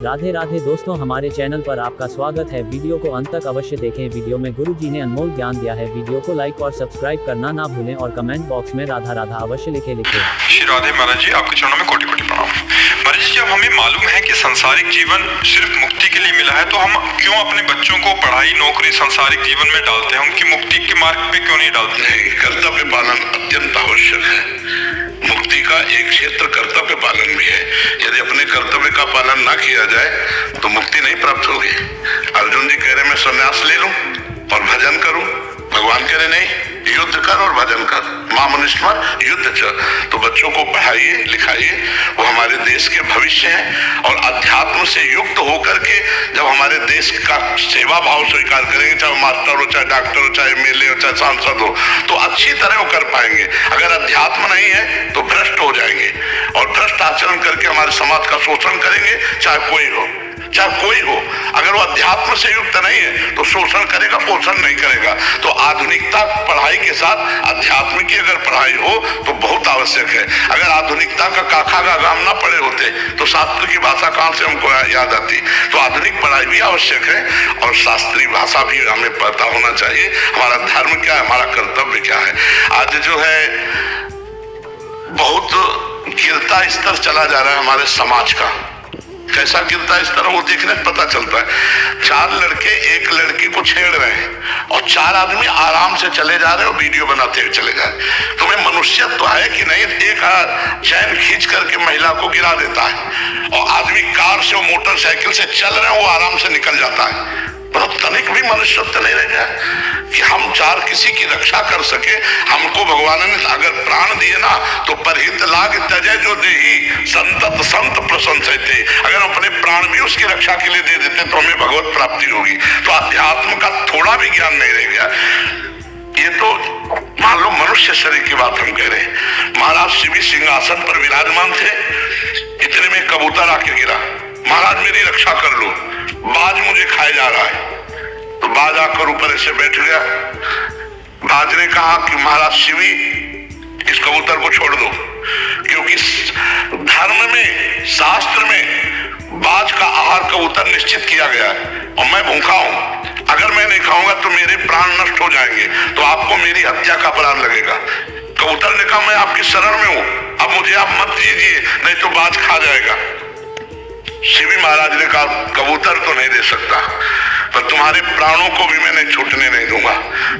राधे राधे दोस्तों, हमारे चैनल पर आपका स्वागत है। वीडियो को अंत तक अवश्य देखें। वीडियो में गुरु जी ने अनमोल ज्ञान दिया है। वीडियो को लाइक और सब्सक्राइब करना ना भूलें और कमेंट बॉक्स में राधा राधा अवश्य लिखे। श्री राधे महाराज जी, आपके चरणों में कोटि कोटि प्रणाम। महाराज जी, जब हमें मालूम है कि सांसारिक जीवन सिर्फ मुक्ति के लिए मिला है, तो हम क्यों अपने बच्चों को पढ़ाई, नौकरी, सांसारिक जीवन में डालते हैं? उनकी मुक्ति के मार्ग पे क्यों नहीं डालते हैं? कर्तव्य पालन अत्यंत आवश्यक है। मुक्ति का एक क्षेत्र कर्तव्य पालन भी है। यदि अपने कर्तव्य का पालन ना किया जाए तो मुक्ति नहीं प्राप्त होगी। अर्जुन जी कह रहे मैं संन्यास ले लूं और भजन करूं, भगवान कह रहे नहीं, युद्ध कर और भजन कर, मां मनुष्य युद्ध चल। तो बच्चों को पढ़ाइए, लिखाइए, वो हमारे देश के भविष्य हैं। और अध्यात्म से युक्त होकर के जब हमारे देश का सेवा भाव स्वीकार करेंगे, चाहे मास्टर हो, चाहे डॉक्टर हो, चाहे एमएलए हो, चाहे सांसद हो, तो अच्छी तरह वो कर पाएंगे। अगर अध्यात्म नहीं है तो भ्रष्ट हो जाएंगे और भ्रष्ट आचरण करके हमारे समाज का शोषण करेंगे, चाहे कोई हो। अगर वो अध्यात्म से युक्त नहीं है तो शोषण करेगा, पोषण नहीं करेगा। तो आधुनिकता पढ़ाई के साथ अध्यात्म की अगर पढ़ाई हो तो बहुत आवश्यक है। अगर आधुनिकता का काखा का गाम ना पढ़े होते तो शास्त्र की भाषा कहां से हमको याद आती? तो आधुनिक पढ़ाई भी आवश्यक है और शास्त्रीय भाषा भी हमें पता होना चाहिए। हमारा धर्म क्या है, हमारा कर्तव्य क्या है। आज जो है बहुत गिरता स्तर चला जा रहा है हमारे समाज का। कैसा गिरता स्तर वो देखने से पता चलता है। 4 लड़के एक लड़की को छेड़ रहे हैं और 4 आदमी आराम से चले जा रहे हैं और वीडियो बनाते हुए चले जा रहे हैं। तुम्हें मनुष्यत्व है कि नहीं? एक चैन खींच करके महिला को गिरा देता है और आदमी कार से, मोटरसाइकिल से चल रहे हैं, वो आराम से निकल जाता है। पर तनिक भी मनुष्यत्व नहीं रह गया कि हम 4 किसी की रक्षा कर सके। हमको भगवान ने अगर प्राण दिए ना तो परहित लाग त्यजय जो देही संतत संत प्रशंसते। अगर अपने प्राण भी उसकी रक्षा के लिए दे देते तो हमें भगवत प्राप्ति होगी। तो अध्यात्म का थोड़ा भी ज्ञान नहीं रह गया। ये तो मान लो मनुष्य शरीर की बात हम कह रहे हैं। महाराज शिव सिंहासन पर विराजमान थे, इतने में कबूतर आके गिरा। महाराज मेरी रक्षा कर लो, बाज मुझे खाए जा रहा है। तो बाज आकर ऊपर ऐसे बैठ गया। बाज ने कहा कि महाराज शिवी, इस कबूतर को छोड़ दो, क्योंकि धर्म में, शास्त्र में बाज का आहार कबूतर निश्चित किया गया है और मैं भूखा हूं। अगर मैं नहीं खाऊंगा तो मेरे प्राण नष्ट हो जाएंगे, तो आपको मेरी हत्या का अपराध लगेगा। कबूतर ने कहा मैं आपकी शरण में हूं, अब मुझे आप मत दीजिए, नहीं तो बाज खा जाएगा। शिवी महाराज ने कहा कबूतर तो नहीं दे सकता, पर तुम्हारे प्राणों को भी मैं छूटने नहीं दूंगा।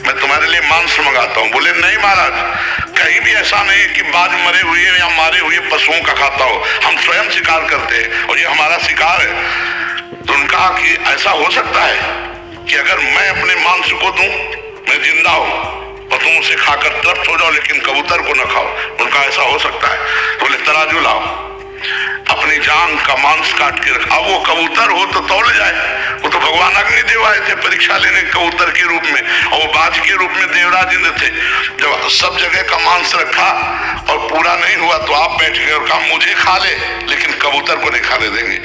मैं तुम्हारे लिए मांस मंगाता हूं। बोले नहीं महाराज, कहीं भी ऐसा नहीं कि बाज मरे हुए या मारे हुए पशुओं का खाता हो। हम स्वयं शिकार करते हैं और ये हमारा शिकार है। तो उन्होंने कहा कि ऐसा हो सकता है कि अगर मैं अपने मांस को दूं, मैं जिंदा हूं और तुम उसे खाकर तृप्त हो जाओ, लेकिन कबूतर को न खाओ। उनका ऐसा हो सकता है। तो बोले तराजू लाओ, अपनी जान का मांस काट के रखा। वो कबूतर हो तो तौल जाए। वो तो भगवान अग्निदेव आए थे परीक्षा लेने कबूतर के रूप में, और वो बाज के रूप में देवराज इंद्र थे। जब सब जगह का मांस रखा और पूरा नहीं हुआ तो आप बैठ गए और कहा मुझे खा ले, लेकिन कबूतर को नहीं खाने देंगे।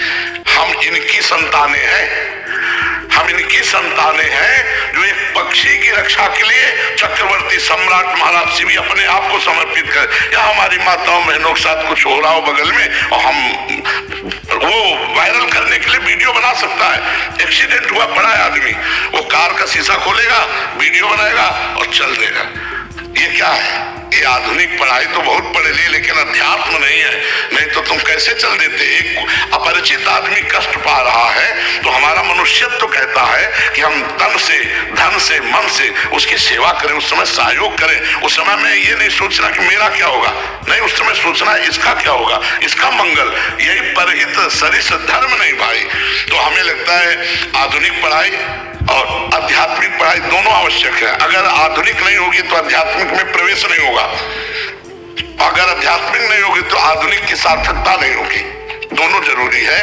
हम इनकी संतानें हैं, हम इनकी संतानें हैं जो एक पक्षी की रक्षा के लिए चक्रवर्ती सम्राट महाराज शिवी अपने आप को समर्पित कर। या हमारी माताओं बहनों के साथ कुछ हो रहा हो बगल में और हम वो वायरल करने के लिए वीडियो बना सकता है। एक्सीडेंट हुआ, पड़ा है आदमी, वो कार का शीशा खोलेगा, वीडियो बनाएगा और चल देगा। ये क्या है? ये आधुनिक पढ़ाई तो बहुत पढ़ ली, लेकिन अध्यात्म नहीं है। नहीं तो तुम कैसे चल देते? एक अपरिचित आदमी कष्ट पा रहा है तो हमारा मनुष्यत्व तो कहता है कि हम तन से, धन से, मन से उसकी सेवा करें, उस समय सहयोग करें। उस समय में ये नहीं सोचना कि मेरा क्या होगा, नहीं, उस समय सोचना है इसका क्या होगा, इसका मंगल। यही परहित सरिस धर्म नहीं भाई। तो हमें लगता है आधुनिक पढ़ाई और आध्यात्मिक पढ़ाई दोनों आवश्यक है। अगर आधुनिक नहीं होगी तो आध्यात्मिक में प्रवेश नहीं होगा, अगर आध्यात्मिक नहीं होगी तो आधुनिक की सार्थकता नहीं होगी। दोनों जरूरी है।